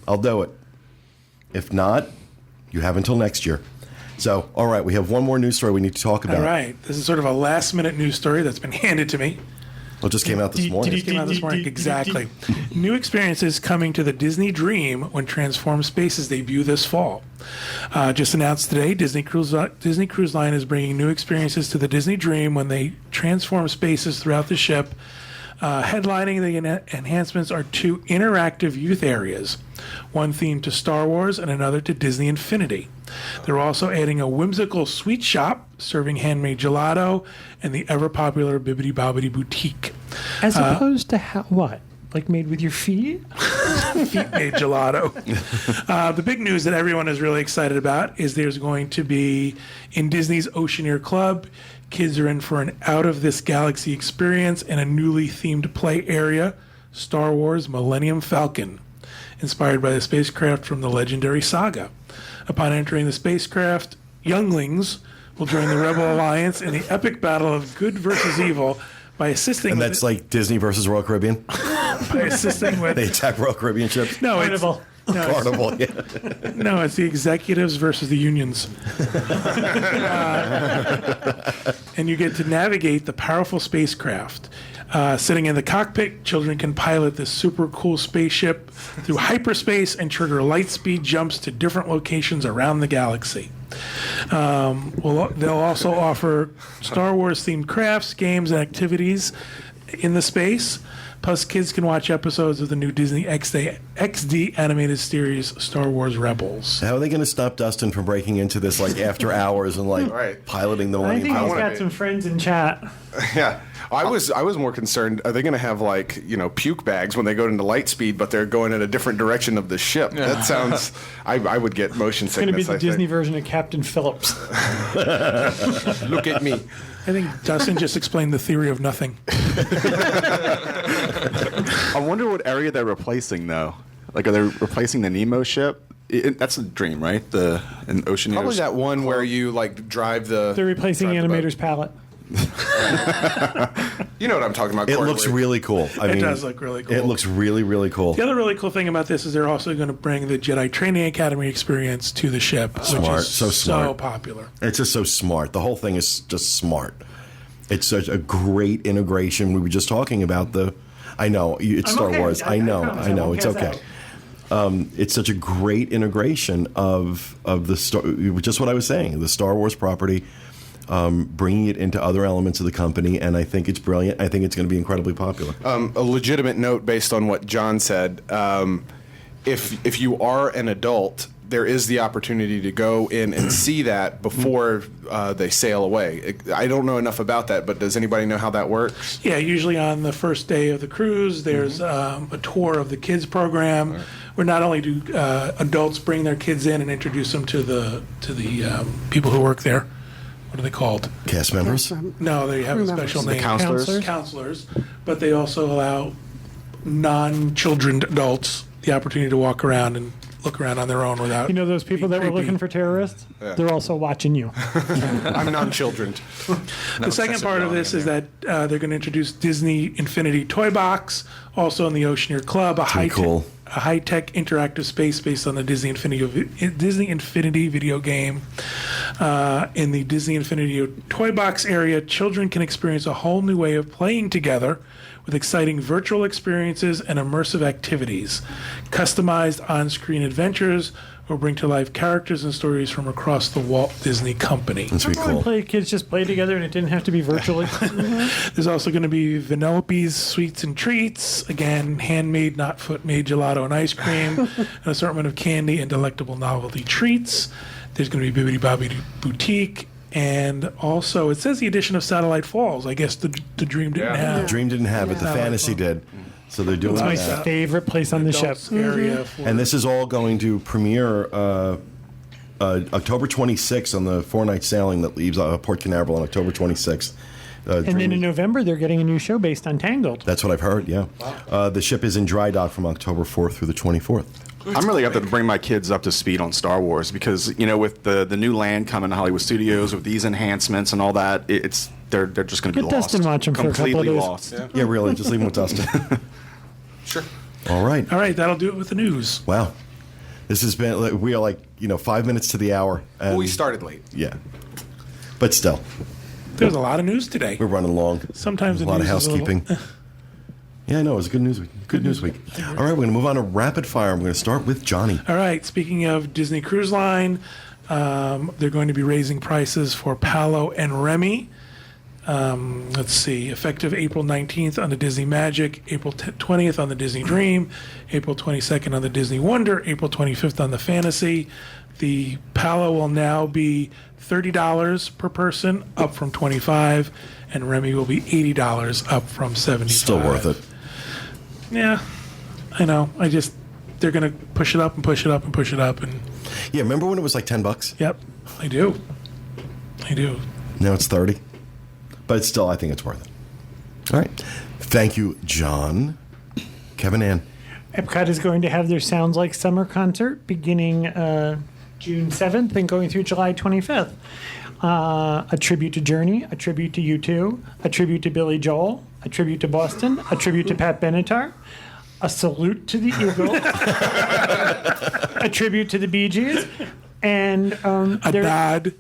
I'll do it. If not, you have until next year. So, all right, we have one more news story we need to talk about.
All right. This is sort of a last-minute news story that's been handed to me.
Well, it just came out this morning.
Came out this morning. Exactly. New experiences coming to the Disney Dream when Transform Spaces debut this fall. Just announced today, Disney Cruise Line is bringing new experiences to the Disney Dream when they transform spaces throughout the ship. Headlining the enhancements are 2 interactive youth areas, one themed to Star Wars and another to Disney Infinity. They're also adding a whimsical sweet shop serving handmade gelato and the ever-popular Bibbidi Bobbidi Boutique.
As opposed to what? Like made with your feet?
Feet-made gelato. The big news that everyone is really excited about is there's going to be, in Disney's Oceaneer Club, kids are in for an out-of-this-galaxy experience in a newly themed play area, Star Wars Millennium Falcon, inspired by the spacecraft from the legendary saga. Upon entering the spacecraft, younglings will join the Rebel Alliance in the epic battle of good versus evil by assisting
And that's like Disney versus Royal Caribbean?
by assisting with
They attack Royal Caribbean ships?
no,
Carnival.
Carnival. Yeah.
No, it's the executives versus the unions. And you get to navigate the powerful spacecraft. Sitting in the cockpit, children can pilot this super cool spaceship through hyperspace and trigger light speed jumps to different locations around the galaxy. They'll also offer Star Wars themed crafts, games, and activities in the space. Plus, kids can watch episodes of the new Disney XD animated series, Star Wars Rebels.
How are they going to stop Dustin from breaking into this like after hours and like piloting the one?
I think he's got some friends in chat.
Yeah. I was more concerned. Are they going to have like puke bags when they go into light speed, but they're going in a different direction of the ship? That sounds. I would get motion sickness.
It's going to be the Disney version of Captain Phillips.
Look at me.
I think Dustin just explained the theory of nothing.
I wonder what area they're replacing, though. Like, are they replacing the Nemo ship? That's a dream, right? An Oceaneers.
Probably that one where you like drive the.
They're replacing Animator's palette.
You know what I'm talking about.
It looks really cool.
It does look really cool.
It looks really, really cool.
The other really cool thing about this is they're also going to bring the Jedi Training Academy experience to the ship, which is so popular.
It's just so smart. The whole thing is just smart. It's such a great integration. We were just talking about I know it's Star Wars. I know. It's okay. It's such a great integration of the just what I was saying, the Star Wars property. Bringing it into other elements of the company, and I think it's brilliant. I think it's going to be incredibly popular.
A legitimate note based on what John said, if you are an adult, there is the opportunity to go in and see that before they sail away. I don't know enough about that, but does anybody know how that works?
Yeah, usually on the first day of the cruise, there's a tour of the kids program, where not only do adults bring their kids in and introduce them to the people who work there. What are they called?
Cast members?
No, they have a special name. Counselors. But they also allow non-children adults the opportunity to walk around and look around on their own without.
You know those people that were looking for terrorists? Yeah. They're also watching you.
I'm non-children.
The second part of this is that they're going to introduce Disney Infinity Toy Box, also in the Oceaneer Club, a high-tech interactive space based on the Disney Infinity video game. In the Disney Infinity Toy Box area, children can experience a whole new way of playing together with exciting virtual experiences and immersive activities. Customized on-screen adventures will bring to life characters and stories from across the Walt Disney Company.
That's pretty cool.
Kids just play together and it didn't have to be virtually.
There's also going to be Vanellope's Sweets and Treats, again, handmade, not foot-made gelato and ice cream, an assortment of candy and delectable novelty treats. There's going to be Bibbidi Bobbidi Boutique. And also, it says the addition of Satellite Falls. I guess the Dream didn't have.
The Dream didn't have it. The Fantasy did. So they're doing that.
It's my favorite place on the ship.
Area
and this is all going to premiere October 26th on the 4-night sailing that leaves Port Canaveral on October 26th.
And then in November, they're getting a new show based on Tangled.
That's what I've heard, yeah. Wow. The ship is in dry dock from October 4th through the 24th.
I'm really up to bring my kids up to speed on Star Wars because, with the new land coming to Hollywood Studios with these enhancements and all that, they're just going to be lost.
Dustin watch them
completely
for a couple of days.
Lost.
Yeah, really. Just leave them with Dustin.
Sure.
All right.
That'll do it with the news.
Wow. This has been, we are 5 minutes to the hour.
Well, we started late.
Yeah. But still.
There's a lot of news today.
We're running long.
Sometimes
a lot of housekeeping. Yeah, I know. It was a good news week. Good news week. All right, we're going to move on to rapid fire. We're going to start with Johnny.
All right. Speaking of Disney Cruise Line, they're going to be raising prices for Palo and Remy. Let's see. Effective April 19th on the Disney Magic, April 20th on the Disney Dream, April 22nd on the Disney Wonder, April 25th on the Fantasy. The Palo will now be $30 per person, up from $25, and Remy will be $80, up from $75.
Still worth it.
Yeah, I know. They're going to push it up and push it up and push it up. And
yeah, remember when it was like $10?
Yep, I do.
Now it's 30, but still, I think it's worth it. All right. Thank you, John. Kevin Ann.
Epcot is going to have their Sounds Like Summer concert beginning June 7th and going through July 25th. A tribute to Journey, a tribute to U2, a tribute to Billy Joel, a tribute to Boston, a tribute to Pat Benatar, a salute to the eagle, a tribute to the Bee Gees, and
A nod.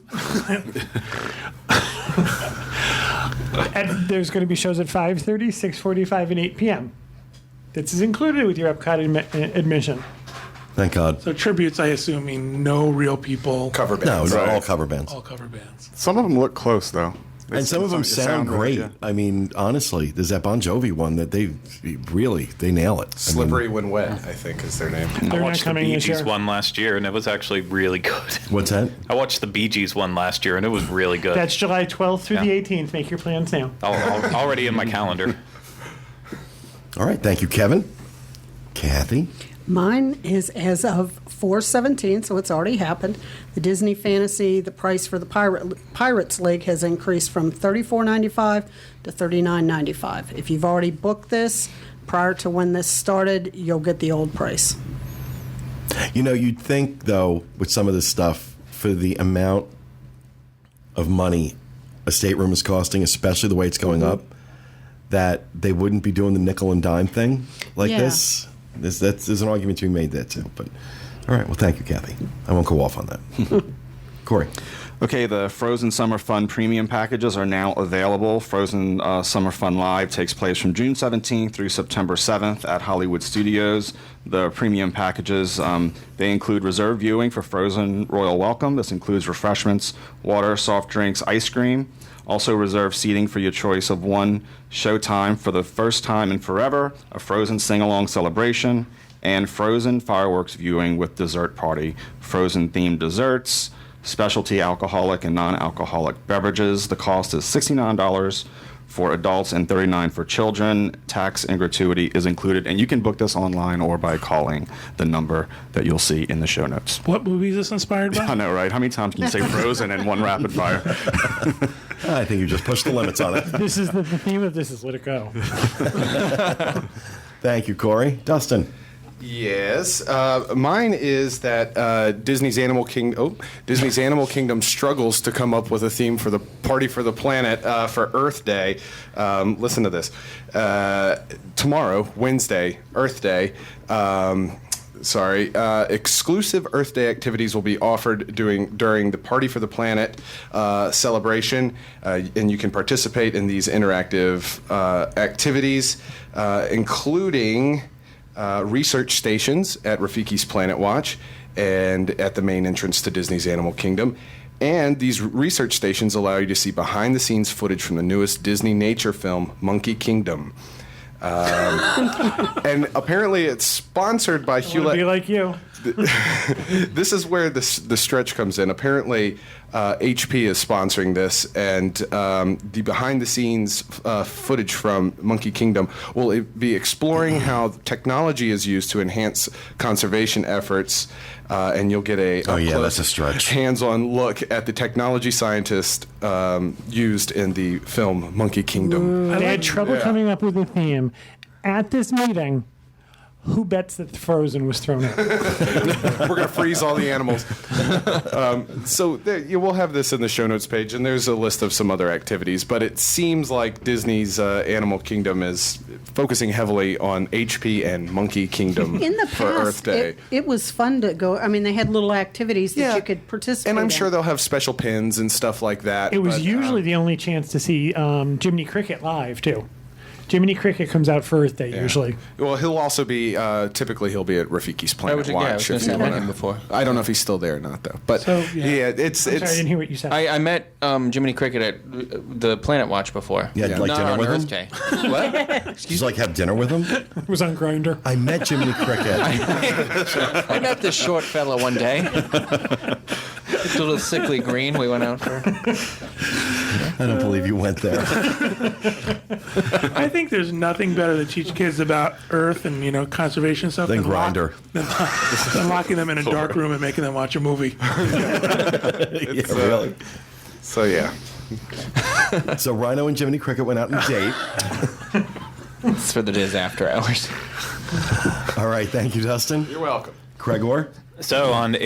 and there's going to be shows at 5:30, 6:45, and 8 p.m. This is included with your Epcot admission.
Thank God.
So tributes, I assume, mean no real people.
Cover
No,
bands.
not all cover bands.
All cover bands.
Some of them look close, though.
And some of them sound great.
Yeah.
I mean, honestly, there's that Bon Jovi one that they nail it.
Slippery When Wet, I think, is their name.
Mm.
They're
I
not
watched the
coming
Bee
this
Gees
year.
one last year, and it was actually really good.
What's that?
I watched the Bee Gees one last year, and it was really good.
That's July 12th through
Yeah.
the 18th. Make your plans now.
Already in my calendar.
All right. Thank you, Kevin. Kathy.
Mine is as of 4/17, so it's already happened. The Disney Fantasy, the price for the Pirates League has increased from $34.95 to $39.95. If you've already booked this prior to when this started, you'll get the old price.
You know, you'd think, though, with some of this stuff, for the amount of money a stateroom is costing, especially the way it's going up, that they wouldn't be doing the nickel and dime thing like
Yeah.
this. There's an argument to be made there, too. But, all right. Well, thank you, Kathy. I won't go off on that. Corey.
Okay, the Frozen Summer Fun premium packages are now available. Frozen Summer Fun Live takes place from June 17th through September 7th at Hollywood Studios. The premium packages, they include reserved viewing for Frozen Royal Welcome. This includes refreshments, water, soft drinks, ice cream. Also reserved seating for your choice of one showtime for the first time in forever, a Frozen sing-along celebration, and Frozen fireworks viewing with dessert party. Frozen-themed desserts, specialty alcoholic and non-alcoholic beverages. The cost is $69 for adults and $39 for children. Tax and gratuity is included, and you can book this online or by calling the number that you'll see in the show notes.
What movie is this inspired by?
I know, right? How many times can you say Frozen in one rapid fire?
I think you just pushed the limits on it.
This is the theme of this is Let It Go.
Thank you, Corey. Dustin.
Yes, mine is that Disney's Animal Kingdom struggles to come up with a theme for the Party for the Planet for Earth Day. Listen to this: tomorrow, Wednesday, Earth Day. Exclusive Earth Day activities will be offered during the Party for the Planet celebration, and you can participate in these interactive activities, including research stations at Rafiki's Planet Watch and at the main entrance to Disney's Animal Kingdom. And these research stations allow you to see behind-the-scenes footage from the newest Disney nature film, Monkey Kingdom. And apparently it's sponsored by Hewlett.
Be like you.
This is where the stretch comes in. Apparently, HP is sponsoring this, and the behind-the-scenes footage from Monkey Kingdom will be exploring how technology is used to enhance conservation efforts, and you'll get a
that's a stretch.
hands-on look at the technology scientists used in the film Monkey Kingdom.
They had trouble coming up with a theme. At this meeting, who bets that Frozen was thrown out?
We're going to freeze all the animals. So you will have this in the show notes page, and there's a list of some other activities. But it seems like Disney's Animal Kingdom is focusing heavily on HP and Monkey Kingdom
In the
for Earth
past,
Day.
it was fun to go. I mean, they had little activities that you could participate
And I'm
in.
sure they'll have special pins and stuff like that.
It was
but,
usually the only chance to see Jiminy Cricket live, too. Jiminy Cricket comes out for Earth Day, usually.
Well, he'll also be, typically he'll be at Rafiki's Planet
I was
Watch.
gonna
if
say,
you
I met
wanna-
him before.
I don't know if he's still there or not, though. But
So,
it's...
Sorry, I didn't hear what you said.
I met Jiminy Cricket at the Planet Watch before.
You had like
Not
dinner
on
with
Earth
him?
Day. What?
Did you like have dinner with him?
It was on Grindr.
I met Jiminy Cricket.
I met this short fella one day. It's a little sickly green. We went out for.
I don't believe you went there.
I think there's nothing better to teach kids about Earth and conservation stuff
Then
than
Grindr.
than locking them in a dark room and making them watch a movie.
Yeah, really.
So, yeah.
So Rhino and Jiminy Cricket went out on a date.
It's for the days after hours.
All right, thank you, Dustin.
You're welcome.
Gregor?
So on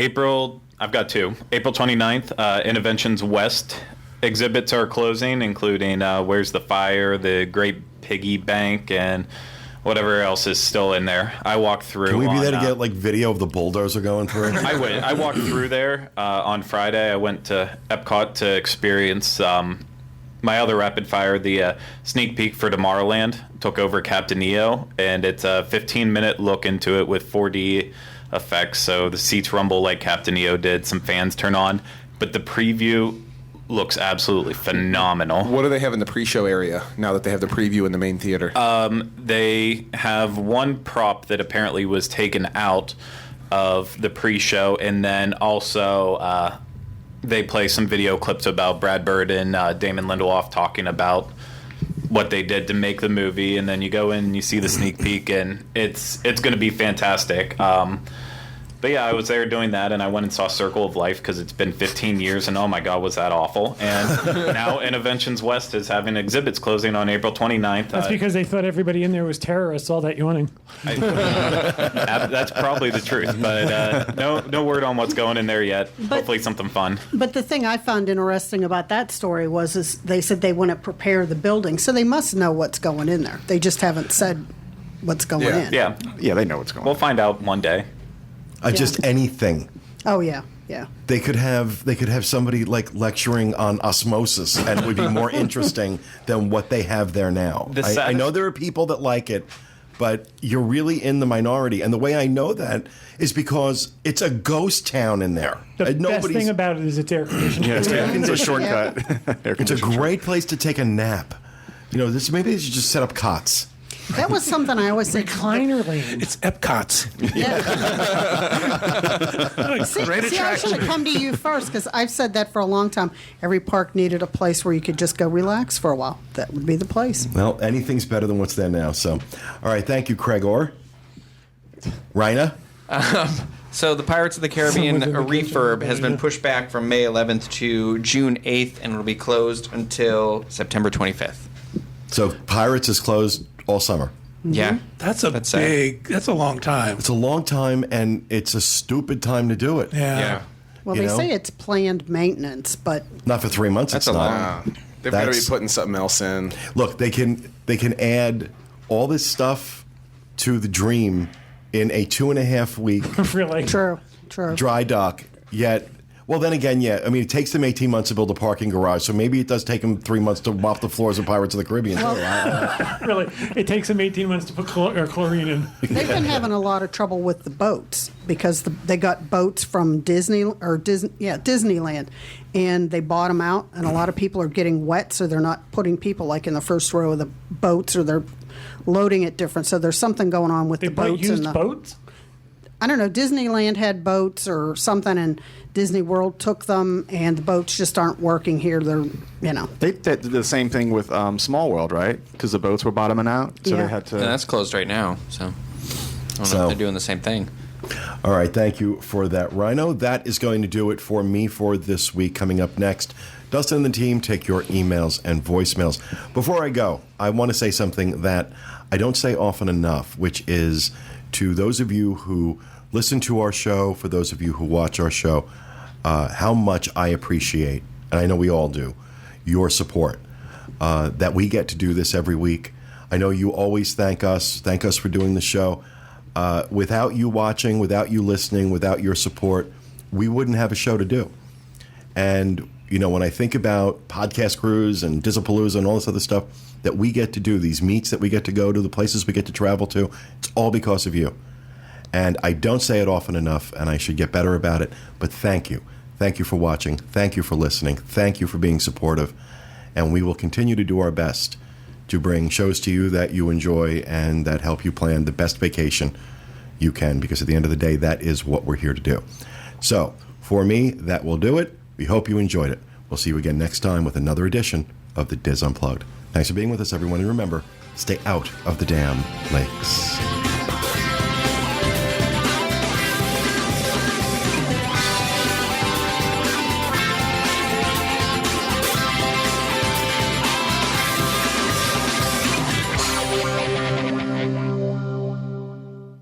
I've got two. April 29th, Interventions West exhibits are closing, including Where's the Fire, the Great Piggy Bank, and whatever else is still in there. I walked through.
Can we be there to get like video of the bulldozer going through?
I walked through there on Friday. I went to Epcot to experience my other rapid fire, the sneak peek for Tomorrowland. Took over Captain EO, and it's a 15-minute look into it with 4D effects. So the seats rumble like Captain EO did. Some fans turn on, but the preview looks absolutely phenomenal.
What do they have in the pre-show area now that they have the preview in the main theater?
They have one prop that apparently was taken out of the pre-show, and then also they play some video clips about Brad Bird and Damon Lindelof talking about what they did to make the movie, and then you go in and you see the sneak peek, and it's going to be fantastic. But yeah, I was there doing that, and I went and saw Circle of Life because it's been 15 years, and oh my God, was that awful. And now Innoventions West is having exhibits closing on April 29th.
That's because they thought everybody in there was terrorists, all that yawning.
That's probably the truth, but no word on what's going in there yet. Hopefully something fun.
But the thing I found interesting about that story is they said they want to prepare the building, so they must know what's going in there. They just haven't said what's going in.
Yeah,
they know what's going on.
We'll find out one day.
Just anything.
Oh, yeah.
They could have somebody like lecturing on osmosis, and it would be more interesting than what they have there now. I know there are people that like it, but you're really in the minority. And the way I know that is because it's a ghost town in there.
The best thing about it is it's air conditioned.
Yeah, it's a shortcut.
It's a great place to take a nap. Maybe they should just set up cots.
That was something I always said.
Recliner land.
It's Epcot's.
Yeah. See, I should have come to you first, because I've said that for a long time. Every park needed a place where you could just go relax for a while. That would be the place.
Well, anything's better than what's there now. So, all right, thank you, Craig Orr. Rhina?
So the Pirates of the Caribbean refurb has been pushed back from May 11th to June 8th, and will be closed until September 25th.
So Pirates is closed all summer.
Yeah.
That's a long time.
It's a long time, and it's a stupid time to do it.
Yeah.
Well, they say it's planned maintenance, but
not for 3 months.
That's
it's
a
not.
lot.
They've got to be putting something else in.
Look, they can add all this stuff to the Dream in a 2.5 week
Really?
true.
dry dock. Yet, well, then again, it takes them 18 months to build a parking garage, so maybe it does take them 3 months to mop the floors of Pirates of the Caribbean.
Really? It takes them 18 months to put chlorine in.
They've been having a lot of trouble with the boats because they got boats from Disneyland, and they bought them out, and a lot of people are getting wet, so they're not putting people like in the first row of the boats, or they're loading it different. So there's something going on with the boats.
Used boats?
I don't know. Disneyland had boats or something, and Disney World took them, and the boats just aren't working here. They're,
They did the same thing with Small World, right? Because the boats were bottoming out, so they had to.
And that's closed right now, so I don't know if they're doing the same thing.
All right, thank you for that, Rhino. That is going to do it for me for this week. Coming up next, Dustin and the team take your emails and voicemails. Before I go, I want to say something that I don't say often enough, which is to those of you who listen to our show, for those of you who watch our show, how much I appreciate, and I know we all do, your support, that we get to do this every week. I know you always thank us for doing the show. Without you watching, without you listening, without your support, we wouldn't have a show to do. And, when I think about podcast crews and DISapalooza and all this other stuff that we get to do, these meets that we get to go to, the places we get to travel to, it's all because of you. And I don't say it often enough, and I should get better about it, but thank you. Thank you for watching. Thank you for listening. Thank you for being supportive. And we will continue to do our best to bring shows to you that you enjoy and that help you plan the best vacation you can, because at the end of the day, that is what we're here to do. So, for me, that will do it. We hope you enjoyed it. We'll see you again next time with another edition of the Diz Unplugged. Thanks for being with us, everyone, and remember, stay out of the damn lakes.